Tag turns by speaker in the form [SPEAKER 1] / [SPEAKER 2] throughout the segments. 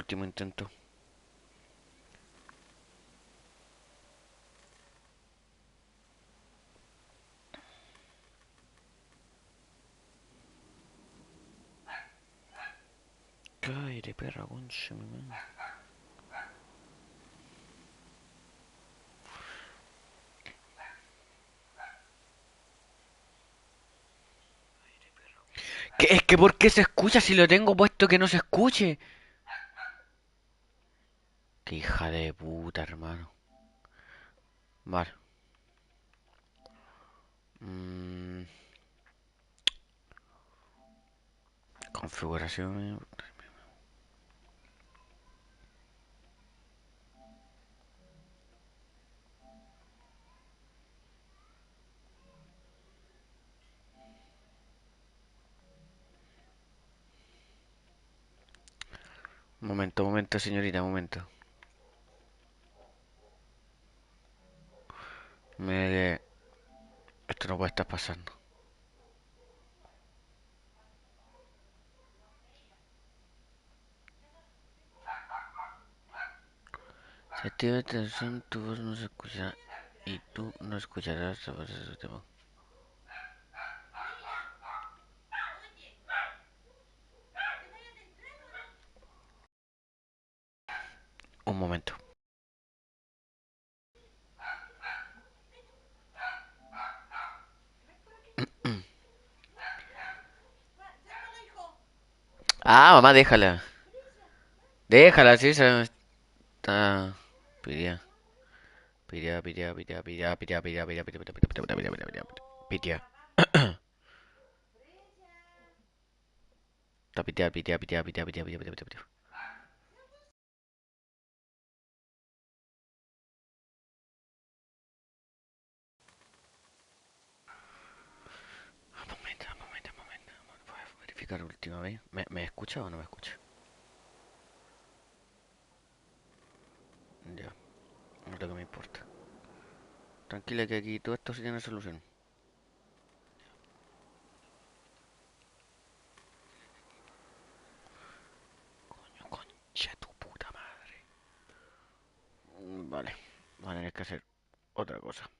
[SPEAKER 1] último intento. Cállate, perra, concha, mi madre. Es que ¿por qué se escucha si lo tengo puesto que no se escuche? Qué hija de puta, hermano. Vale. Mm, configuración. Momento, momento, señorita, momento. Me... Esto no puede estar pasando. Si activa atención, tu voz no se escuchará y tú no escucharás la voz de su tema. Un momento. Ah, mamá, déjala. Déjala, sí, se está... Piría, piría, piría, piría, piría, piría, piría, piría, piría, piría, piría, piría, piría, piría, piría. Está pitea, pitea, pitea, pitea, pitea, pitea, pitea, pitea. Momento, momento, momento. Voy a verificar última vez. ¿Me escucha o no me escucha? Ya, no es lo que me importa. Tranquila que aquí todo esto se tiene solución. Coño, concha tu puta madre. Vale, va a tener que hacer otra cosa.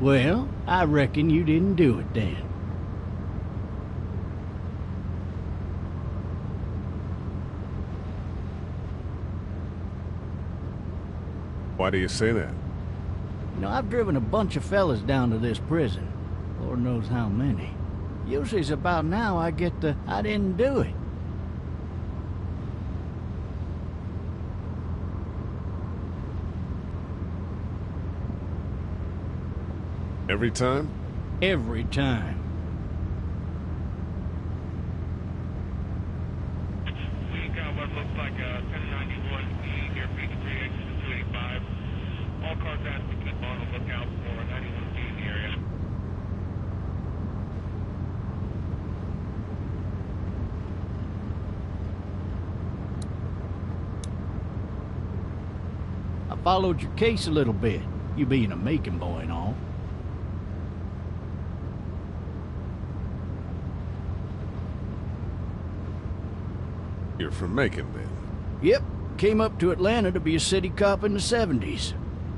[SPEAKER 2] Well, I reckon you didn't do it then.
[SPEAKER 3] Why do you say that?
[SPEAKER 2] You know, I've driven a bunch of fellas down to this prison. Lord knows how many. Usually it's about now I get the, I didn't do it.
[SPEAKER 3] Every time?
[SPEAKER 2] Every time.
[SPEAKER 4] We got what looks like a 1091E here, P3X to 285. All cars asked to keep on the lookout for 91D in the area.
[SPEAKER 2] I followed your case a little bit, you being a Macon boy and all.
[SPEAKER 3] You're from Macon, then?
[SPEAKER 2] Yep, came up to Atlanta to be a city cop in the 70s.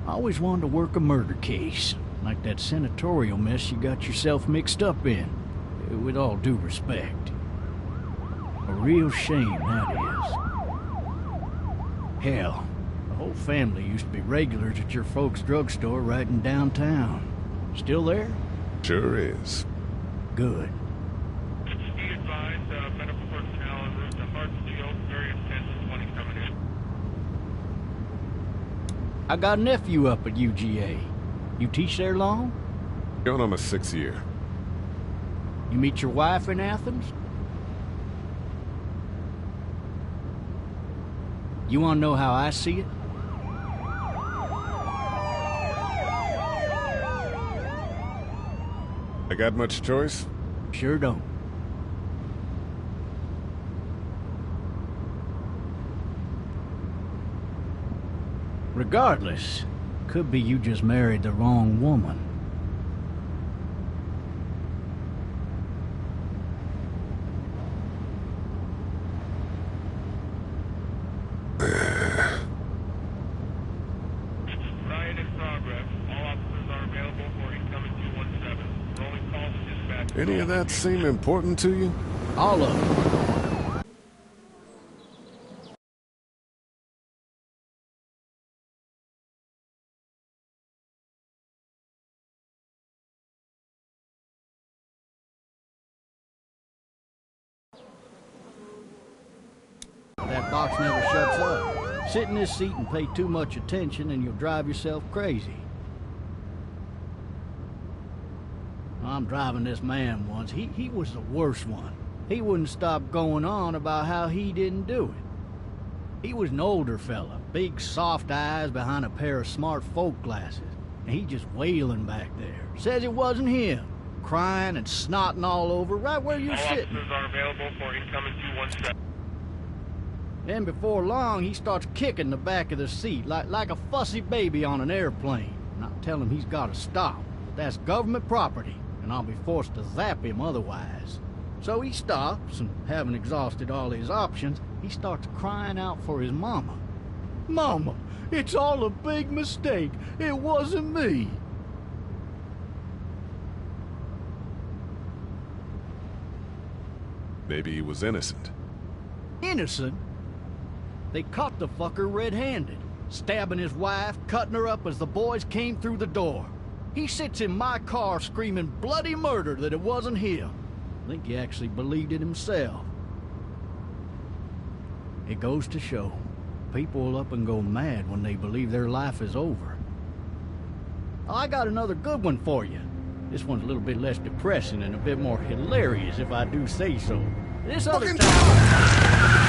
[SPEAKER 2] I always wanted to work a murder case, like that senatorial mess you got yourself mixed up in, with all due respect. A real shame, that is. Hell, the whole family used to be regulars at your folks' drugstore right in downtown. Still there?
[SPEAKER 3] Sure is.
[SPEAKER 2] Good.
[SPEAKER 4] Be advised, medical personnel en route to Hartsfield, very intense 20 coming in.
[SPEAKER 2] I got a nephew up at UGA. You teach there long?
[SPEAKER 3] Going on my 6th year.
[SPEAKER 2] You meet your wife in Athens? You want to know how I see it?
[SPEAKER 3] I got much choice?
[SPEAKER 2] Sure don't. Regardless, could be you just married the wrong woman.
[SPEAKER 4] Riot in progress. All officers are available for incoming 217. Rolling calls to dispatch.
[SPEAKER 3] Any of that seem important to you?
[SPEAKER 2] All of them. That box never shuts up. Sit in this seat and pay too much attention and you'll drive yourself crazy. I'm driving this man once. He was the worst one. He wouldn't stop going on about how he didn't do it. He was an older fella, big soft eyes behind a pair of smart folk glasses. And he just wailing back there. Says it wasn't him. Crying and snotting all over right where you're
[SPEAKER 4] All
[SPEAKER 2] sitting.
[SPEAKER 4] officers are available for incoming 217.
[SPEAKER 2] Then before long, he starts kicking the back of the seat like a fussy baby on an airplane. And I tell him he's got to stop. That's government property, and I'll be forced to zap him otherwise. So he stops, and having exhausted all his options, he starts crying out for his mama. Mama, it's all a big mistake. It wasn't me.
[SPEAKER 3] Maybe he was innocent.
[SPEAKER 2] Innocent? They caught the fucker red-handed, stabbing his wife, cutting her up as the boys came through the door. He sits in my car screaming bloody murder that it wasn't him. I think he actually believed it himself. It goes to show, people will up and go mad when they believe their life is over. Oh, I got another good one for you. This one's a little bit less depressing and a bit more hilarious, if I do say so. This other time...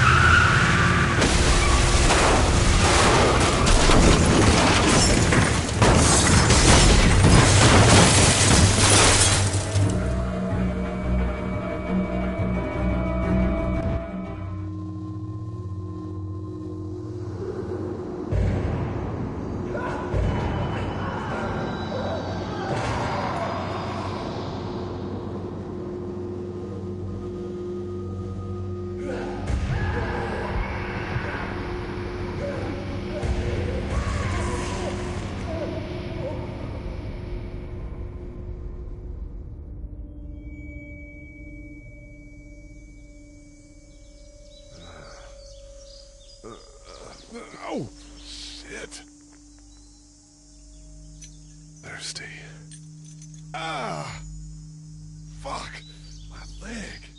[SPEAKER 3] Oh, shit. Thirsty. Ah! Fuck! My leg.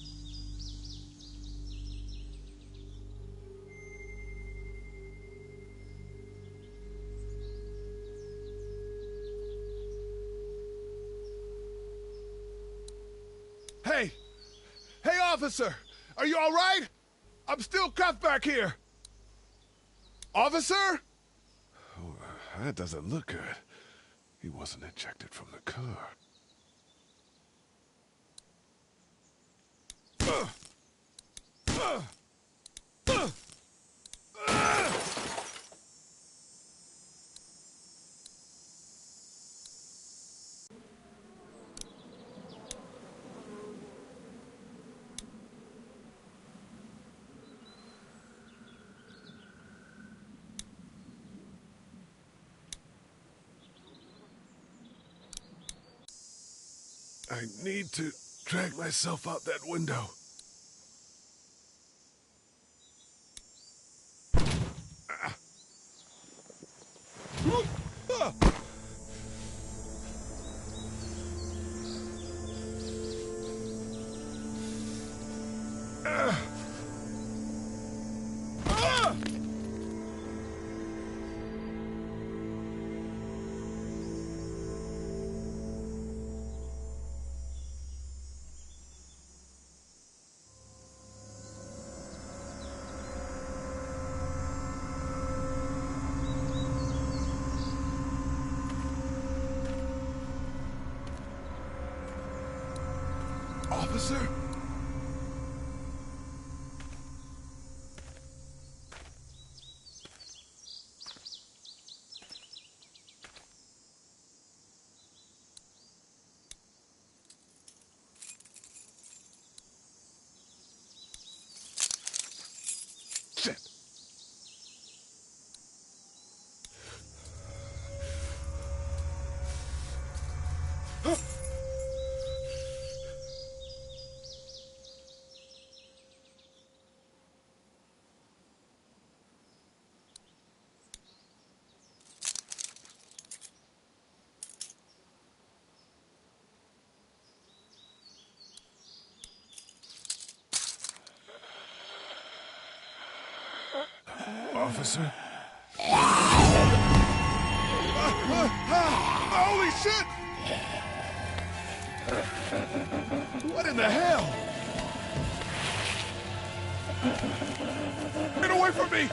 [SPEAKER 3] Hey! Hey, officer! Are you all right? I'm still cuffed back here. Officer? Oh, that doesn't look good. He wasn't ejected from the car. I need to drag myself out that window. Officer? Shit. Officer? Holy shit! What in the hell? Get away from me!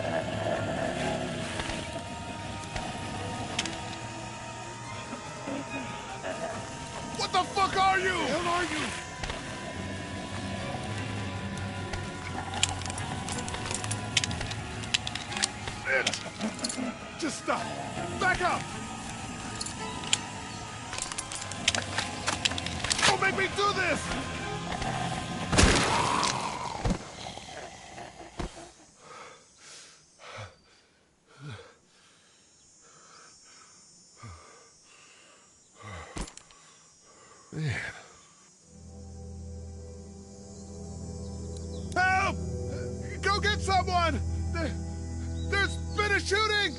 [SPEAKER 3] What the fuck are you? What the hell are you? Just stop. Back up. Don't make me do this. Man. Help! Go get someone! There's been a shooting!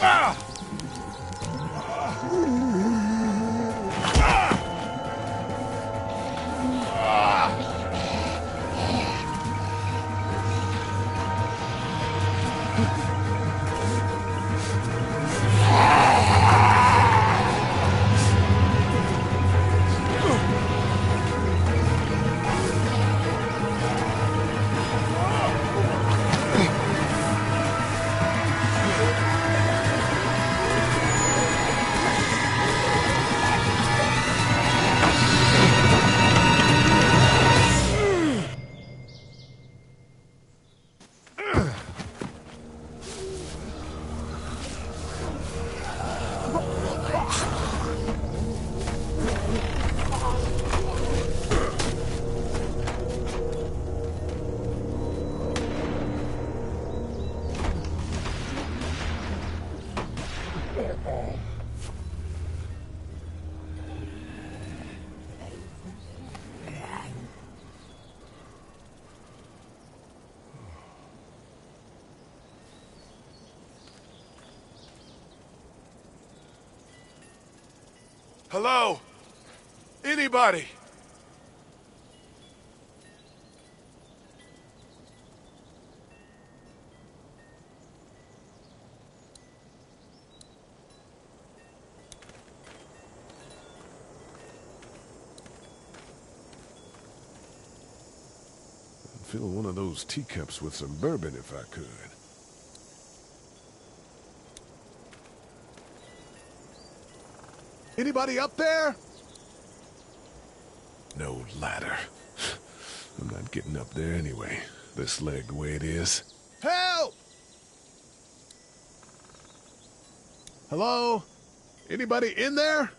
[SPEAKER 3] Ah! Hello? Anybody? I'd fill one of those teacups with some bourbon if I could. Anybody up there? No ladder. I'm not getting up there anyway. This leg the way it is. Help! Hello? Anybody in there?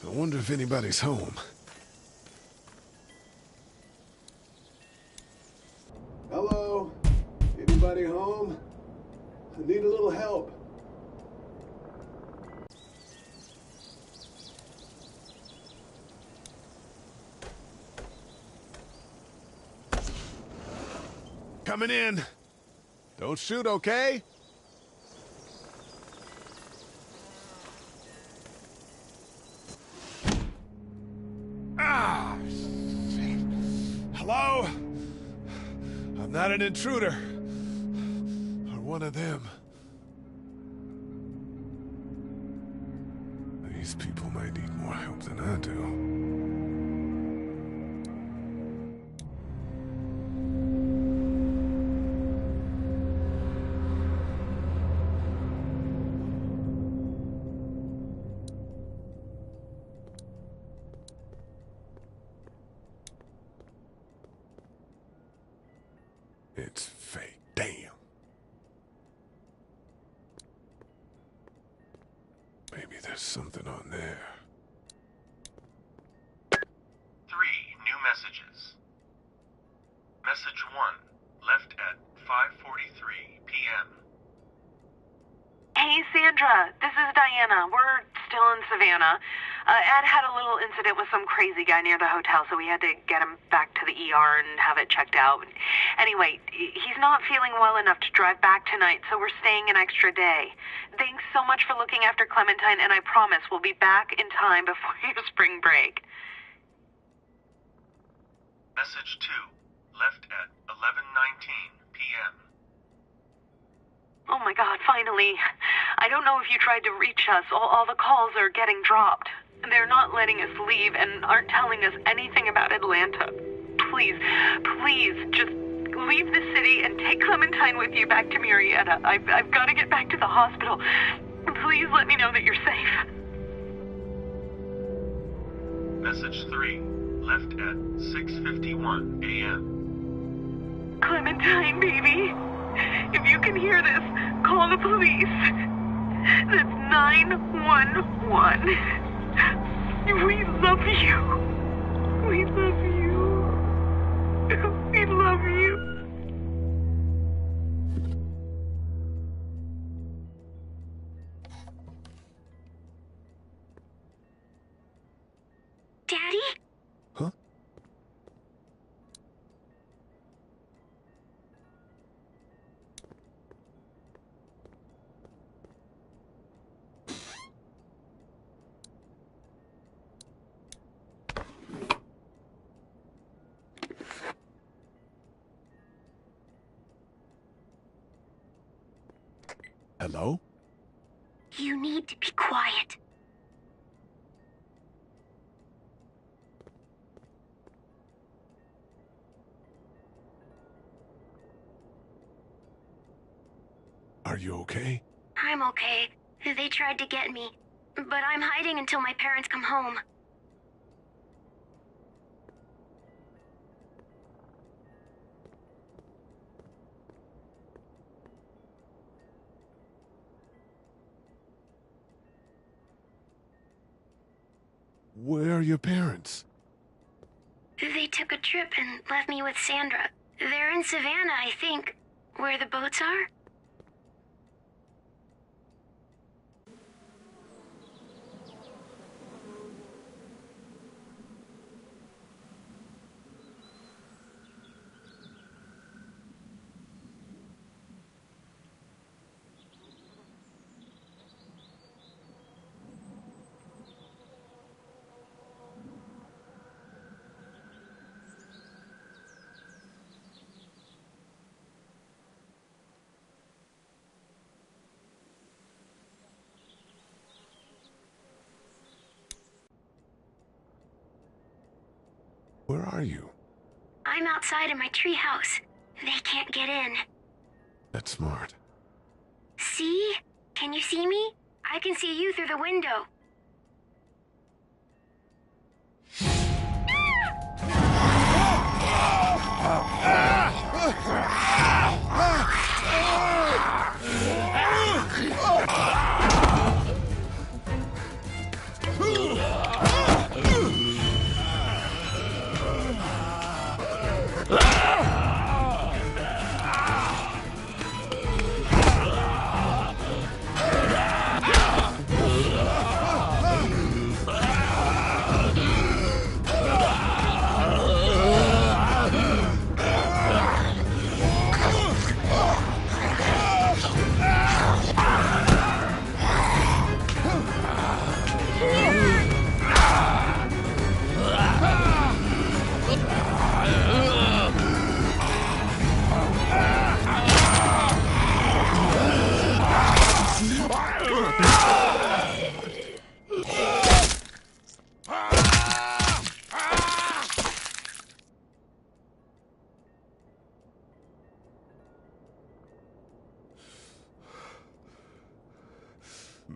[SPEAKER 3] I wonder if anybody's home. Hello? Anybody home? I need a little help. Coming in. Don't shoot, okay? Ah, shit. Hello? I'm not an intruder. Or one of them. These people might need more help than I do. It's fake. Damn. Maybe there's something on there.
[SPEAKER 5] 3 new messages. Message 1, left at 5:43 p.m.
[SPEAKER 6] Hey, Sandra. This is Diana. We're still in Savannah. Ed had a little incident with some crazy guy near the hotel, so we had to get him back to the ER and have it checked out. Anyway, he's not feeling well enough to drive back tonight, so we're staying an extra day. Thanks so much for looking after Clementine, and I promise we'll be back in time before your spring break.
[SPEAKER 5] Message 2, left at 11:19 p.m.
[SPEAKER 6] Oh my God, finally. I don't know if you tried to reach us. All the calls are getting dropped. They're not letting us leave and aren't telling us anything about Atlanta. Please, please, just leave the city and take Clementine with you back to Murrieta. I've got to get back to the hospital. Please let me know that you're safe.
[SPEAKER 5] Message 3, left at 6:51 a.m.
[SPEAKER 6] Clementine, baby. If you can hear this, call the police. That's 911. We love you. We love you. We love you.
[SPEAKER 7] Daddy?
[SPEAKER 3] Huh? Hello?
[SPEAKER 7] You need to be quiet.
[SPEAKER 3] Are you okay?
[SPEAKER 7] I'm okay. They tried to get me, but I'm hiding until my parents come home.
[SPEAKER 3] Where are your parents?
[SPEAKER 7] They took a trip and left me with Sandra. They're in Savannah, I think, where the boats are.
[SPEAKER 3] Where are you?
[SPEAKER 7] I'm outside of my treehouse. They can't get in.
[SPEAKER 3] That's smart.
[SPEAKER 7] See? Can you see me? I can see you through the window.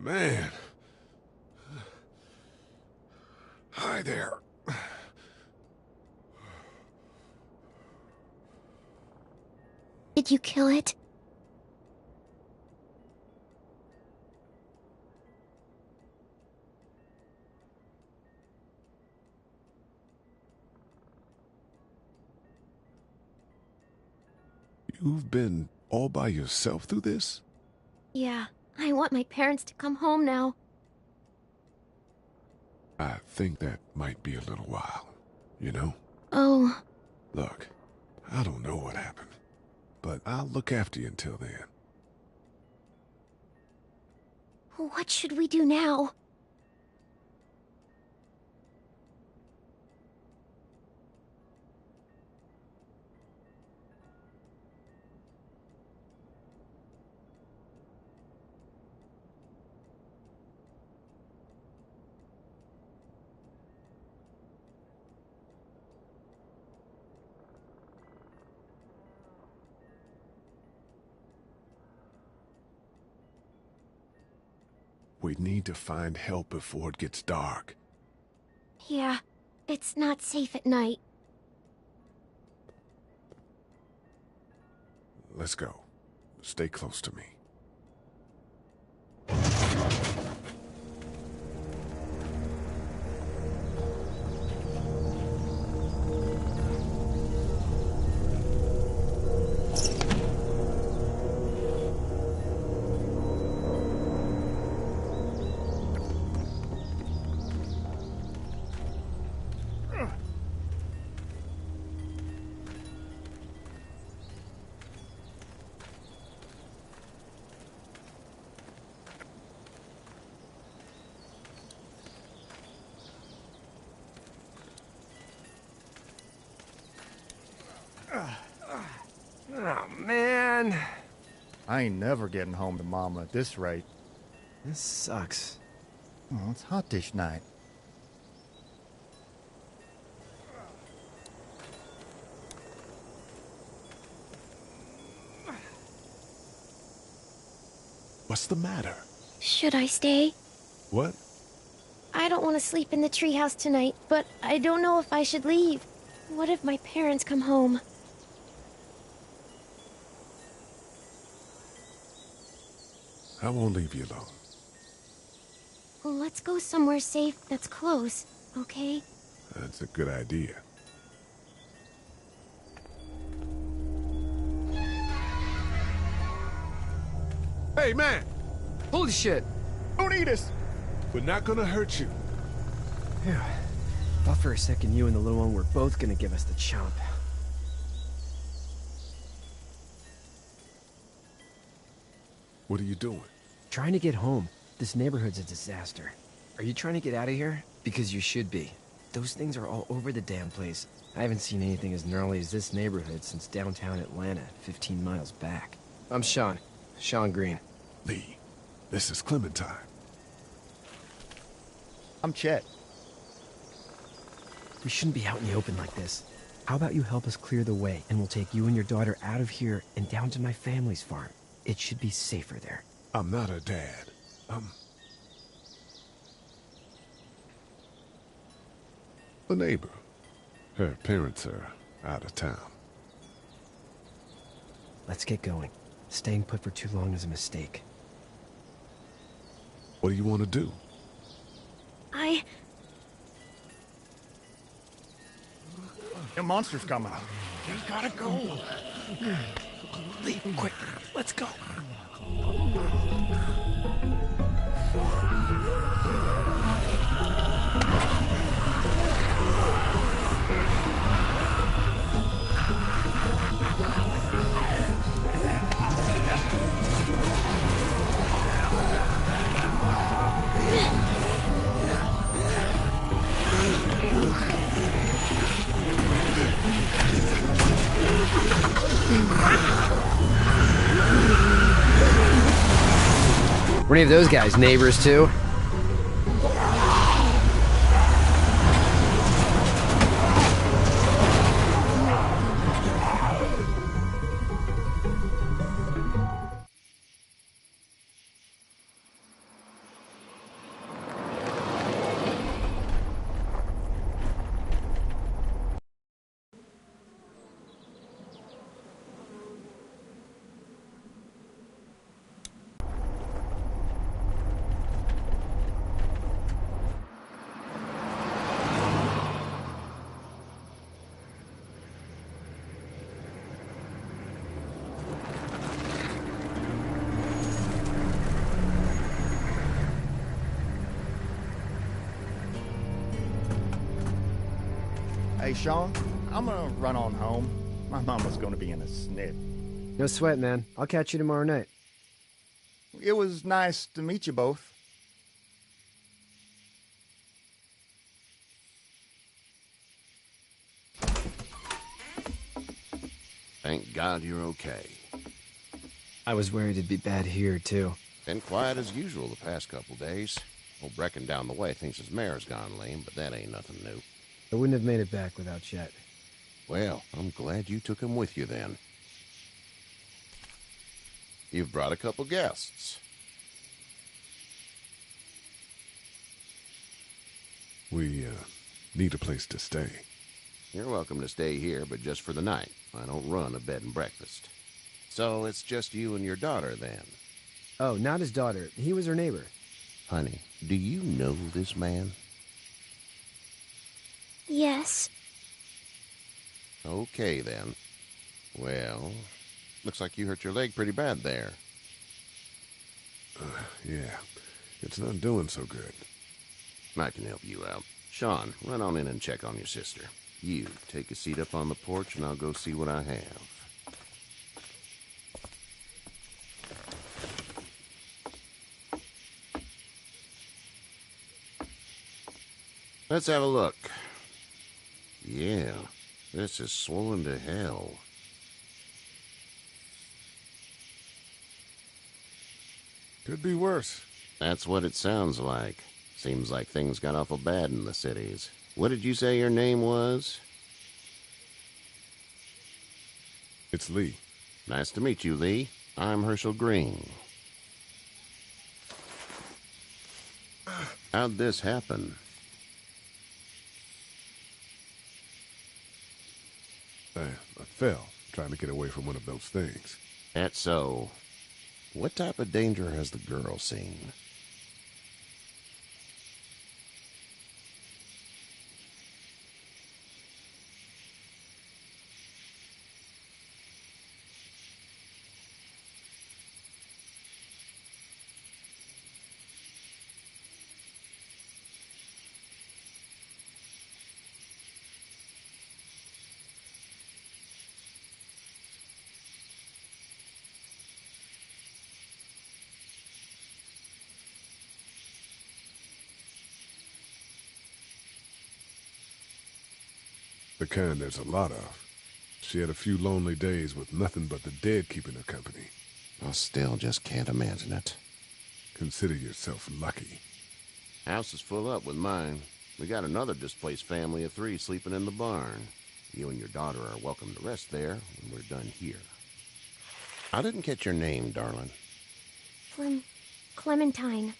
[SPEAKER 3] Man. Hi there.
[SPEAKER 7] Did you kill it?
[SPEAKER 3] You've been all by yourself through this?
[SPEAKER 7] Yeah, I want my parents to come home now.
[SPEAKER 3] I think that might be a little while, you know?
[SPEAKER 7] Oh.
[SPEAKER 3] Look, I don't know what happened, but I'll look after you until then.
[SPEAKER 7] What should we do now?
[SPEAKER 3] We need to find help before it gets dark.
[SPEAKER 7] Yeah, it's not safe at night.
[SPEAKER 3] Let's go. Stay close to me.
[SPEAKER 8] Oh, man.
[SPEAKER 2] I ain't never getting home to Mama at this rate.
[SPEAKER 8] This sucks.
[SPEAKER 2] Oh, it's hot dish night.
[SPEAKER 3] What's the matter?
[SPEAKER 7] Should I stay?
[SPEAKER 3] What?
[SPEAKER 7] I don't want to sleep in the treehouse tonight, but I don't know if I should leave. What if my parents come home?
[SPEAKER 3] I won't leave you alone.
[SPEAKER 7] Let's go somewhere safe that's close. okay?
[SPEAKER 3] That's a good idea. Hey, man!
[SPEAKER 8] Holy shit!
[SPEAKER 3] Don't eat us! We're not gonna hurt you.
[SPEAKER 8] Phew. Thought for a second you and the little one were both gonna give us the chomp.
[SPEAKER 3] What are you doing?
[SPEAKER 8] Trying to get home. This neighborhood's a disaster. Are you trying to get out of here? Because you should be. Those things are all over the damn place. I haven't seen anything as gnarly as this neighborhood since downtown Atlanta, 15 miles back. I'm Sean. Sean Green.
[SPEAKER 3] Lee, this is Clementine.
[SPEAKER 9] I'm Chet.
[SPEAKER 8] We shouldn't be out in the open like this. How about you help us clear the way, and we'll take you and your daughter out of here and down to my family's farm. It should be safer there.
[SPEAKER 3] I'm not her dad. I'm a neighbor. Her parents are out of town.
[SPEAKER 8] Let's get going. Staying put for too long is a mistake.
[SPEAKER 3] What do you want to do?
[SPEAKER 9] The monster's coming. We gotta go.
[SPEAKER 8] Leave, quick. Let's go. Were any of those guys neighbors too?
[SPEAKER 9] Hey, Sean, I'm gonna run on home. My mama's gonna be in a snit.
[SPEAKER 8] No sweat, man. I'll catch you tomorrow night.
[SPEAKER 9] It was nice to meet you both.
[SPEAKER 10] Thank God you're okay.
[SPEAKER 8] I was worried it'd be bad here, too.
[SPEAKER 10] Been quiet as usual the past couple days. Old Brecken down the way thinks his mare's gone lame, but that ain't nothing new.
[SPEAKER 8] I wouldn't have made it back without Chet.
[SPEAKER 10] Well, I'm glad you took him with you then. You've brought a couple guests.
[SPEAKER 3] We, need a place to stay.
[SPEAKER 10] You're welcome to stay here, but just for the night. I don't run a bed and breakfast. So it's just you and your daughter then?
[SPEAKER 8] Oh, not his daughter. He was her neighbor.
[SPEAKER 10] Honey, do you know this man?
[SPEAKER 7] Yes.
[SPEAKER 10] Okay, then. Well, looks like you hurt your leg pretty bad there.
[SPEAKER 3] Yeah, it's not doing so good.
[SPEAKER 10] I can help you out. Sean, run on in and check on your sister. You, take a seat up on the porch and I'll go see what I have. Let's have a look. Yeah, this is swollen to hell.
[SPEAKER 3] Could be worse.
[SPEAKER 10] That's what it sounds like. Seems like things got awful bad in the cities. What did you say your name was?
[SPEAKER 3] It's Lee.
[SPEAKER 10] Nice to meet you, Lee. I'm Herschel Green. How'd this happen?
[SPEAKER 3] I fell, trying to get away from one of those things.
[SPEAKER 10] That's so. What type of danger has the girl seen?
[SPEAKER 3] The kind there's a lot of. She had a few lonely days with nothing but the dead keeping her company.
[SPEAKER 10] I still just can't imagine it.
[SPEAKER 3] Consider yourself lucky.
[SPEAKER 10] House is full up with mine. We got another displaced family of 3 sleeping in the barn. You and your daughter are welcome to rest there when we're done here. I didn't get your name, darling.
[SPEAKER 7] Clementine.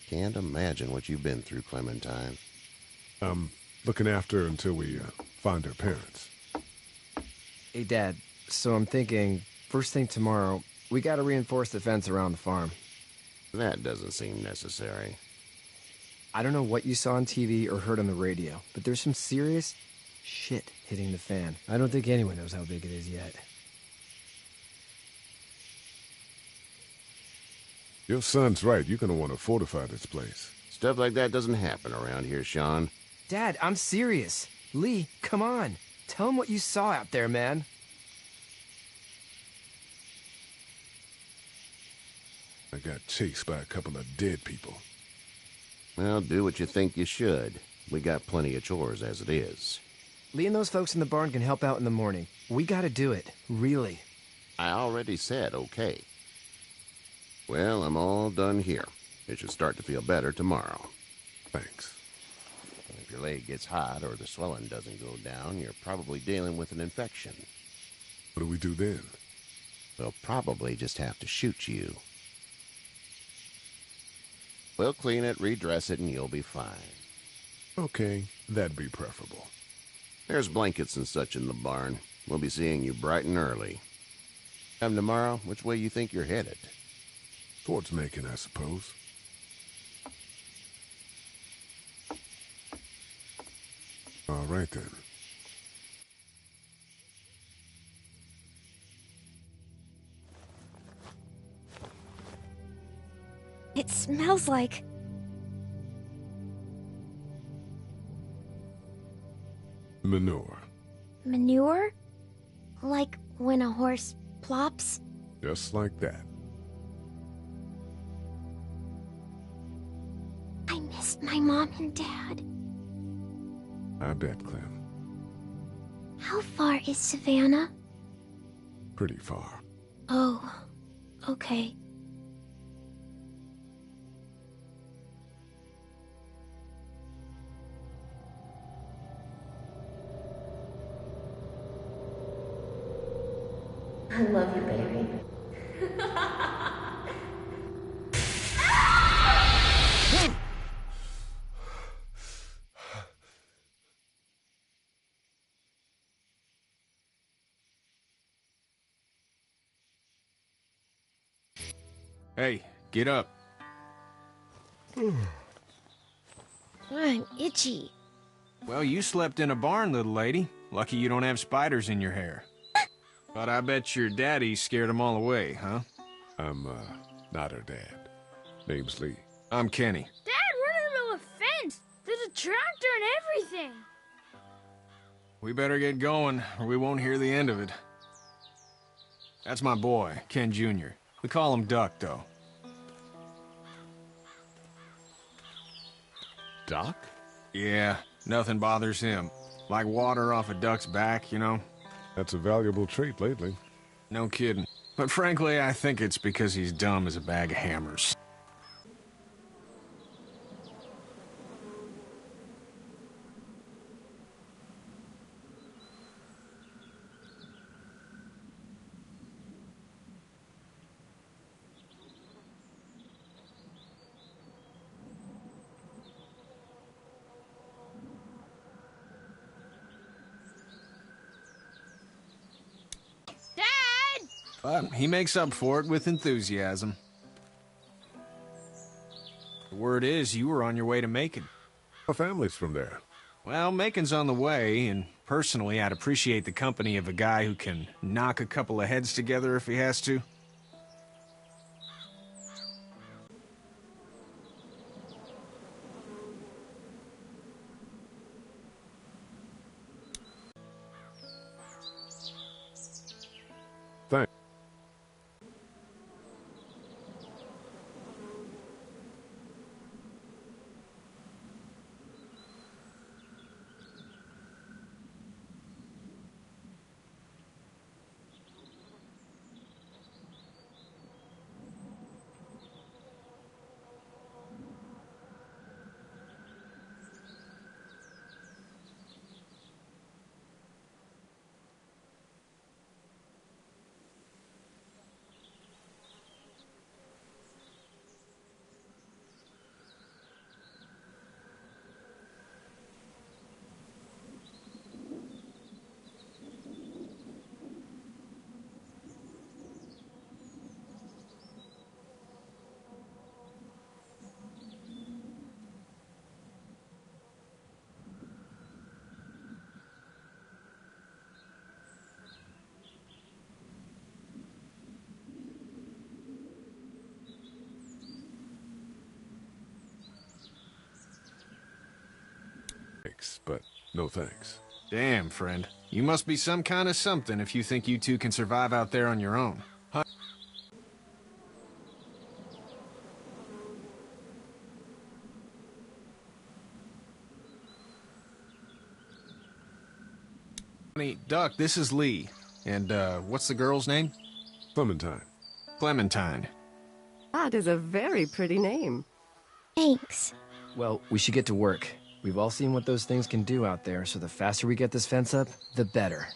[SPEAKER 10] Can't imagine what you've been through, Clementine.
[SPEAKER 3] I'm looking after her until we find her parents.
[SPEAKER 8] Hey, Dad, so I'm thinking, first thing tomorrow, we gotta reinforce the fence around the farm.
[SPEAKER 10] That doesn't seem necessary.
[SPEAKER 8] I don't know what you saw on TV or heard on the radio, but there's some serious shit hitting the fan. I don't think anyone knows how big it is yet.
[SPEAKER 3] Your son's right. You're gonna want to fortify this place.
[SPEAKER 10] Stuff like that doesn't happen around here, Sean.
[SPEAKER 8] Dad, I'm serious. Lee, come on. Tell him what you saw out there, man.
[SPEAKER 3] I got chased by a couple of dead people.
[SPEAKER 10] Well, do what you think you should. We got plenty of chores as it is.
[SPEAKER 8] Lee and those folks in the barn can help out in the morning. We gotta do it. Really.
[SPEAKER 10] I already said okay. Well, I'm all done here. It should start to feel better tomorrow.
[SPEAKER 3] Thanks.
[SPEAKER 10] If your leg gets hot or the swelling doesn't go down, you're probably dealing with an infection.
[SPEAKER 3] What do we do then?
[SPEAKER 10] They'll probably just have to shoot you. We'll clean it, redress it, and you'll be fine.
[SPEAKER 3] Okay, that'd be preferable.
[SPEAKER 10] There's blankets and such in the barn. We'll be seeing you bright and early. Come tomorrow, which way you think you're headed?
[SPEAKER 3] Towards Macon, I suppose. All right, then.
[SPEAKER 7] It smells like...
[SPEAKER 3] Manure.
[SPEAKER 7] manure? Like when a horse plops?
[SPEAKER 3] Just like that.
[SPEAKER 7] I missed my mom and dad.
[SPEAKER 3] I bet, Clem.
[SPEAKER 7] How far is Savannah?
[SPEAKER 3] Pretty far.
[SPEAKER 7] Oh, okay.
[SPEAKER 11] I love you, baby.
[SPEAKER 12] Hey, get up.
[SPEAKER 7] I'm itchy.
[SPEAKER 12] Well, you slept in a barn, little lady. Lucky you don't have spiders in your hair. But I bet your daddy scared them all away, huh?
[SPEAKER 3] I'm, not her dad. Name's Lee.
[SPEAKER 12] I'm Kenny.
[SPEAKER 11] Dad, we're in the middle of a fence. There's a tractor and everything.
[SPEAKER 12] We better get going, or we won't hear the end of it. That's my boy, Ken Jr. We call him Duck, though.
[SPEAKER 3] Doc?
[SPEAKER 12] Yeah, nothing bothers him. Like water off a duck's back, you know?
[SPEAKER 3] That's a valuable trait lately.
[SPEAKER 12] No kidding. But frankly, I think it's because he's dumb as a bag of hammers. But he makes up for it with enthusiasm. The word is you were on your way to Macon.
[SPEAKER 3] Our family's from there.
[SPEAKER 12] Well, Macon's on the way, and personally, I'd appreciate the company of a guy who can knock a couple of heads together if he has to.
[SPEAKER 3] Thanks. thanks, but no thanks.
[SPEAKER 12] Damn, friend. You must be some kind of something if you think you two can survive out there on your own. Honey, Duck, this is Lee. And, what's the girl's name?
[SPEAKER 3] Clementine.
[SPEAKER 12] Clementine.
[SPEAKER 13] That is a very pretty name.
[SPEAKER 7] Thanks.
[SPEAKER 8] Well, we should get to work. We've all seen what those things can do out there, so the faster we get this fence up, the better.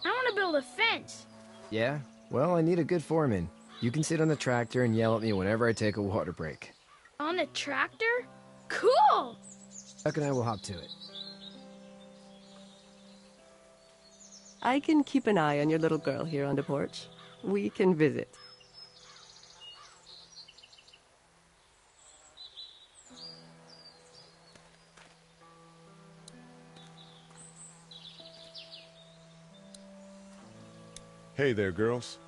[SPEAKER 11] I want to build a fence.
[SPEAKER 8] Yeah? Well, I need a good foreman. You can sit on the tractor and yell at me whenever I take a water break.
[SPEAKER 11] On the tractor? Cool!
[SPEAKER 8] Duck and I will hop to it.
[SPEAKER 13] I can keep an eye on your little girl here on the porch. We can visit.
[SPEAKER 3] Hey there, girls.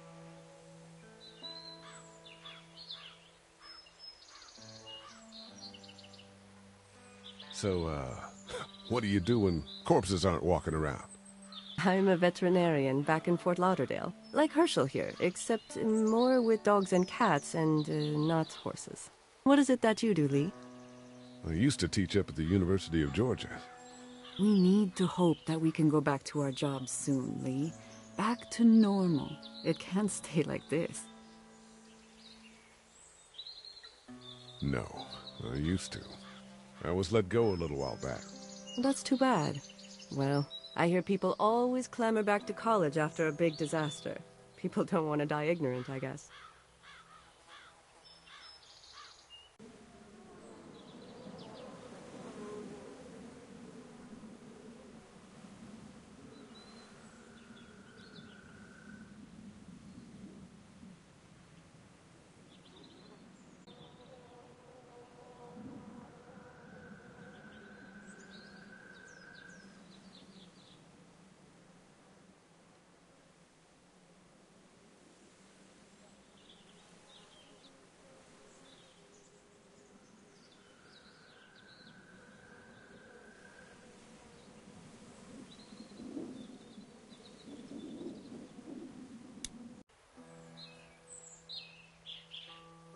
[SPEAKER 3] So, what do you do when corpses aren't walking around?
[SPEAKER 13] I'm a veterinarian back in Fort Lauderdale. Like Herschel here, except more with dogs and cats and not horses. What is it that you do, Lee?
[SPEAKER 3] I used to teach up at the University of Georgia.
[SPEAKER 14] We need to hope that we can go back to our jobs soon, Lee. Back to normal. It can't stay like this.
[SPEAKER 3] No, I used to. I was let go a little while back.
[SPEAKER 13] That's too bad. Well, I hear people always clamor back to college after a big disaster. People don't want to die ignorant, I guess.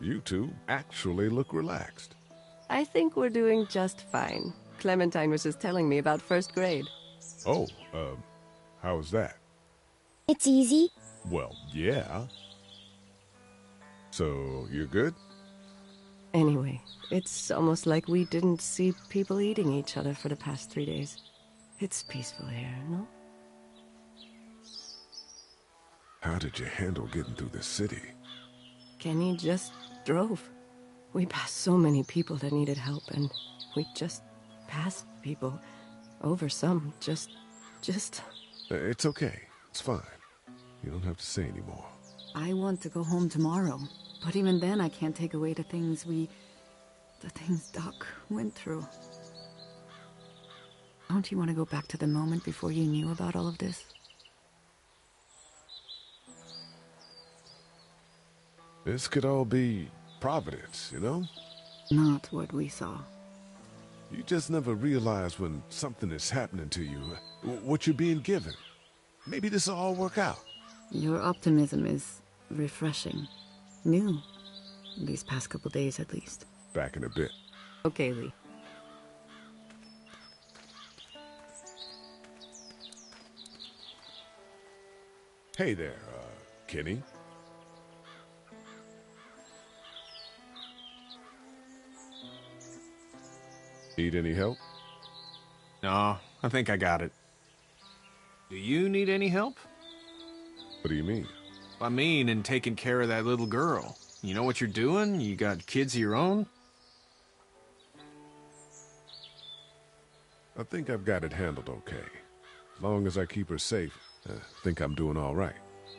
[SPEAKER 3] You two actually look relaxed.
[SPEAKER 13] I think we're doing just fine. Clementine was just telling me about first grade.
[SPEAKER 3] Oh, how's that?
[SPEAKER 7] It's easy.
[SPEAKER 3] Well, yeah. So, you're good?
[SPEAKER 13] Anyway, it's almost like we didn't see people eating each other for the past 3 days. It's peaceful here, no?
[SPEAKER 3] How did you handle getting through the city?
[SPEAKER 13] Kenny just drove. We passed so many people that needed help, and we just passed people. Over some, just...
[SPEAKER 3] It's okay. It's fine. You don't have to say anymore.
[SPEAKER 14] I want to go home tomorrow. But even then, I can't take away the things Doc went through. Don't you want to go back to the moment before you knew about all of this?
[SPEAKER 3] This could all be Providence, you know?
[SPEAKER 14] Not what we saw.
[SPEAKER 3] You just never realize when something is happening to you, what you're being given. Maybe this will all work out.
[SPEAKER 14] Your optimism is refreshing. New. These past couple days, at least.
[SPEAKER 3] Back in a bit.
[SPEAKER 13] Okay, Lee.
[SPEAKER 3] Hey there, Kenny. Need any help?
[SPEAKER 12] No, I think I got it. Do you need any help?
[SPEAKER 3] What do you mean?
[SPEAKER 12] I mean, in taking care of that little girl. You know what you're doing? You got kids of your own?
[SPEAKER 3] I think I've got it handled okay. As long as I keep her safe, I think I'm doing all right.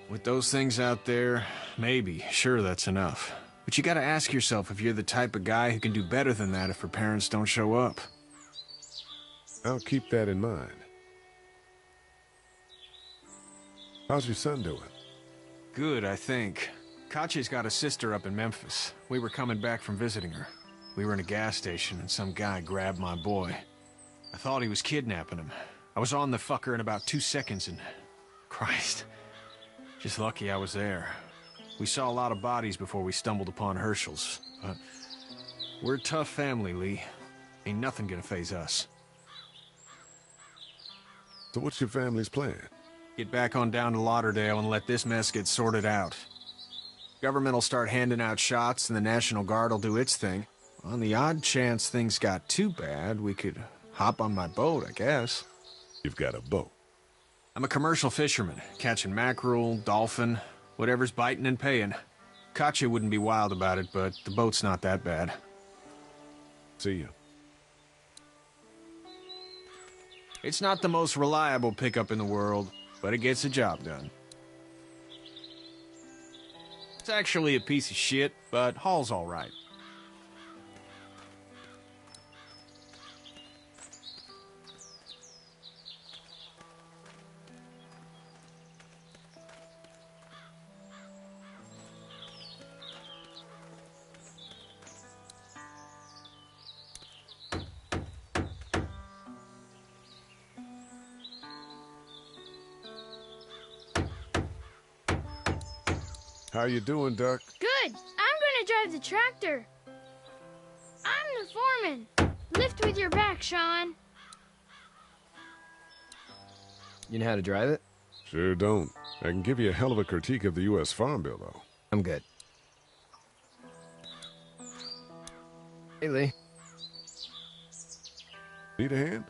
[SPEAKER 12] With those things out there, maybe. Sure, that's enough. But you gotta ask yourself if you're the type of guy who can do better than that if her parents don't show up.
[SPEAKER 3] I'll keep that in mind. How's your son doing?
[SPEAKER 12] Good, I think. Kachi's got a sister up in Memphis. We were coming back from visiting her. We were in a gas station and some guy grabbed my boy. I thought he was kidnapping him. I was on the fucker in about 2 seconds and... Christ. Just lucky I was there. We saw a lot of bodies before we stumbled upon Hershel's. But we're a tough family, Lee. Ain't nothing gonna faze us.
[SPEAKER 3] So what's your family's plan?
[SPEAKER 12] Get back on down to Lauderdale and let this mess get sorted out. Government will start handing out shots and the National Guard will do its thing. On the odd chance things got too bad, we could hop on my boat, I guess.
[SPEAKER 3] You've got a boat.
[SPEAKER 12] I'm a commercial fisherman, catching mackerel, dolphin, whatever's biting and paying. Katya wouldn't be wild about it, but the boat's not that bad.
[SPEAKER 3] See you.
[SPEAKER 12] It's not the most reliable pickup in the world, but it gets the job done. It's actually a piece of shit, but haul's all right.
[SPEAKER 3] How you doing, Duck?
[SPEAKER 11] Good. I'm gonna drive the tractor. I'm the foreman. Lift with your back, Sean.
[SPEAKER 8] You know how to drive it?
[SPEAKER 3] Sure don't. I can give you a hell of a critique of the U.S. Farm Bill, though.
[SPEAKER 8] I'm good. Hey, Lee.
[SPEAKER 3] Need a hand?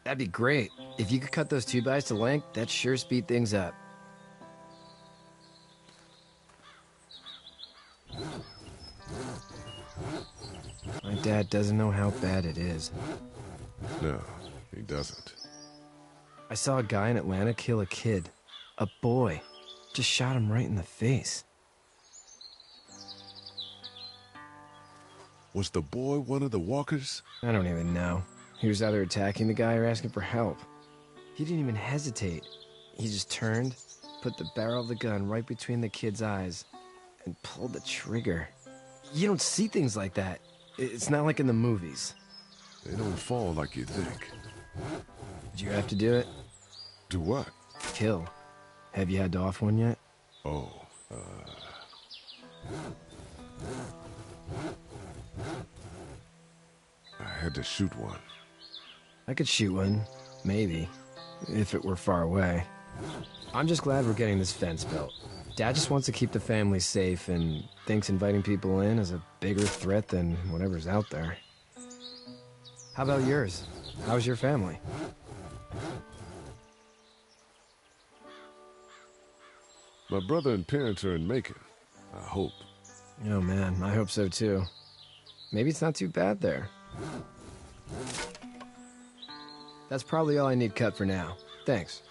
[SPEAKER 8] That'd be great. If you could cut those 2x to length, that'd sure speed things up. My dad doesn't know how bad it is.
[SPEAKER 3] No, he doesn't.
[SPEAKER 8] I saw a guy in Atlanta kill a kid. A boy. Just shot him right in the face.
[SPEAKER 3] Was the boy one of the walkers?
[SPEAKER 8] I don't even know. He was either attacking the guy or asking for help. He didn't even hesitate. He just turned, put the barrel of the gun right between the kid's eyes, and pulled the trigger. You don't see things like that. It's not like in the movies.
[SPEAKER 3] They don't fall like you think.
[SPEAKER 8] Did you have to do it?
[SPEAKER 3] Do what?
[SPEAKER 8] Kill. Have you had to off one yet?
[SPEAKER 3] Oh, I had to shoot one.
[SPEAKER 8] I could shoot one. Maybe. If it were far away. I'm just glad we're getting this fence built. Dad just wants to keep the family safe and thinks inviting people in is a bigger threat than whatever's out there. How about yours? How's your family?
[SPEAKER 3] My brother and parents are in Macon. I hope.
[SPEAKER 8] Oh man, I hope so too. Maybe it's not too bad there. That's probably all I need cut for now. Thanks.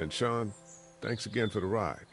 [SPEAKER 3] And Sean, thanks again for the ride.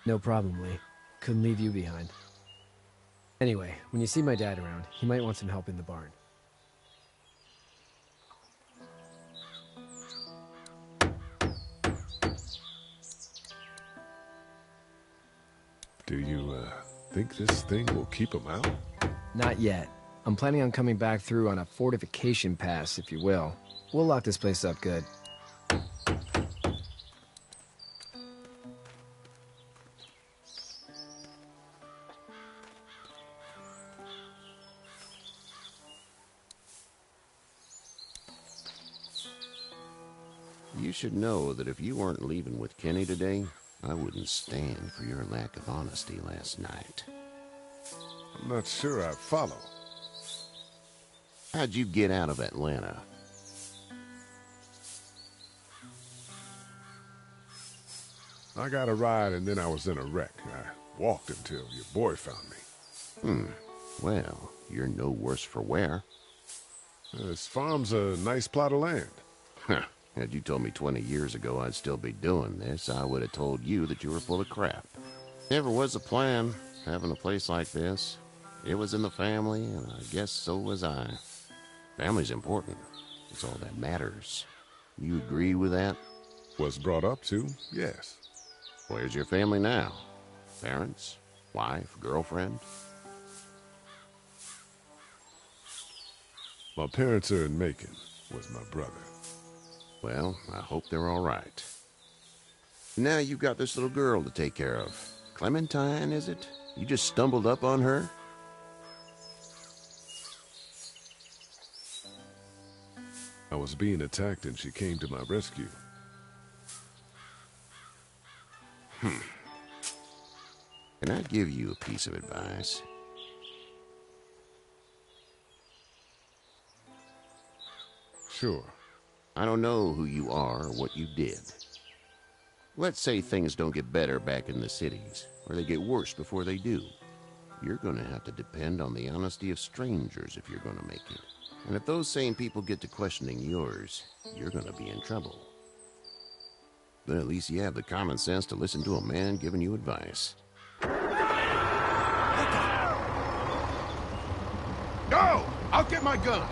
[SPEAKER 8] No problem, Lee. Couldn't leave you behind. Anyway, when you see my dad around, he might want some help in the barn.
[SPEAKER 3] Do you, think this thing will keep him out?
[SPEAKER 8] Not yet. I'm planning on coming back through on a fortification pass, if you will. We'll lock this place up good.
[SPEAKER 10] You should know that if you weren't leaving with Kenny today, I wouldn't stand for your lack of honesty last night.
[SPEAKER 3] I'm not sure I follow.
[SPEAKER 10] How'd you get out of Atlanta?
[SPEAKER 3] I got a ride and then I was in a wreck. I walked until your boy found me.
[SPEAKER 10] Well, you're no worse for wear.
[SPEAKER 3] This farm's a nice plot of land.
[SPEAKER 10] Huh. Had you told me 20 years ago I'd still be doing this, I would have told you that you were full of crap. Never was a plan, having a place like this. It was in the family, and I guess so was I. Family's important. It's all that matters. You agree with that?
[SPEAKER 3] Was brought up to, yes.
[SPEAKER 10] Where's your family now? Parents? Wife? Girlfriend?
[SPEAKER 3] My parents are in Macon, with my brother.
[SPEAKER 10] Well, I hope they're all right. Now you've got this little girl to take care of. Clementine, is it? You just stumbled up on her?
[SPEAKER 3] I was being attacked and she came to my rescue.
[SPEAKER 10] Can I give you a piece of advice?
[SPEAKER 3] Sure.
[SPEAKER 10] I don't know who you are or what you did. Let's say things don't get better back in the cities, or they get worse before they do. You're gonna have to depend on the honesty of strangers if you're gonna make it. And if those same people get to questioning yours, you're gonna be in trouble. But at least you have the common sense to listen to a man giving you advice.
[SPEAKER 3] Go! I'll get my gun!